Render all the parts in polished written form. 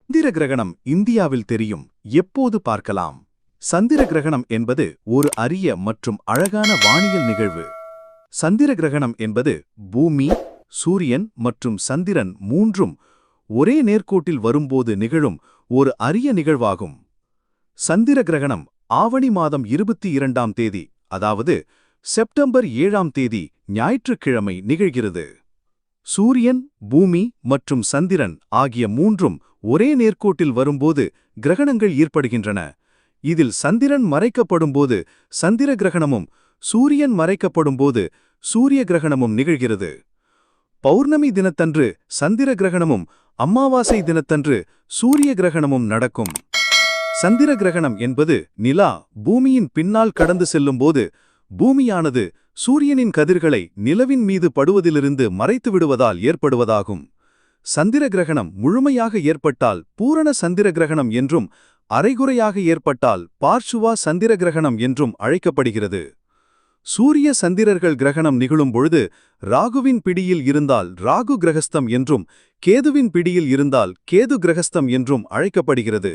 சந்திர கிரகணம் இந்தியாவில் தெரியும். எப்போது பார்க்கலாம்? சந்திர கிரகணம் என்பது ஒரு அரிய மற்றும் அழகான வானியல் நிகழ்வு. சந்திர கிரகணம் என்பது பூமி, சூரியன் மற்றும் சந்திரன் மூன்றும் ஒரே நேர்கோட்டில் வரும்போது நிகழும் ஒரு அரிய நிகழ்வாகும். சந்திர கிரகணம் ஆவணி மாதம் 22ஆம் தேதி, அதாவது செப்டம்பர் 7ஆம் தேதி ஞாயிற்றுக்கிழமை நிகழ்கிறது. சூரியன், பூமி மற்றும் சந்திரன் ஆகிய மூன்றும் ஒரே நேர்கோட்டில் வரும்போது கிரகணங்கள் ஏற்படுகின்றன. இதில் சந்திரன் மறைக்கப்படும்போது சந்திர கிரகணமும், சூரியன் மறைக்கப்படும்போது சூரிய கிரகணமும் நிகழ்கிறது. பௌர்ணமி தினத்தன்று சந்திர கிரகணமும், அமாவாசை தினத்தன்று சூரிய கிரகணமும் நடக்கும். சந்திர கிரகணம் என்பது நிலா பூமியின் பின்னால் கடந்து செல்லும்போது பூமியானது சூரியனின் கதிர்களை நிலவின் மீது படுவதிலிருந்து மறைத்து விடுவதால் ஏற்படுவதாகும். சந்திர கிரகணம் முழுமையாக ஏற்பட்டால் பூரண சந்திர கிரகணம் என்றும், அரைகுறையாக ஏற்பட்டால் பார்ஷுவா சந்திர கிரகணம் என்றும் அழைக்கப்படுகிறது. சூரிய சந்திரர்கள் கிரகணம் நிகழும் பொழுது ராகுவின் பிடியில் இருந்தால் ராகு கிரகஸ்தம் என்றும், கேதுவின் பிடியில் இருந்தால் கேது கிரகஸ்தம் என்றும் அழைக்கப்படுகிறது.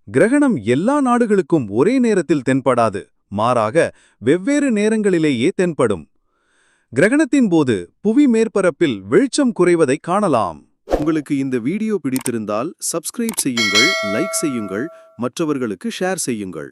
கிரகணம் எல்லா நாடுகளுக்கும் ஒரே நேரத்தில் தென்படாது, மாறாக வெவ்வேறு நேரங்களிலேயே தென்படும். கிரகணத்தின் போது புவி மேற்பரப்பில் வெளிச்சம் குறைவதை காணலாம். உங்களுக்கு இந்த வீடியோ பிடித்திருந்தால் சப்ஸ்கிரைப் செய்யுங்கள், லைக் செய்யுங்கள், மற்றவர்களுக்கு ஷேர் செய்யுங்கள்.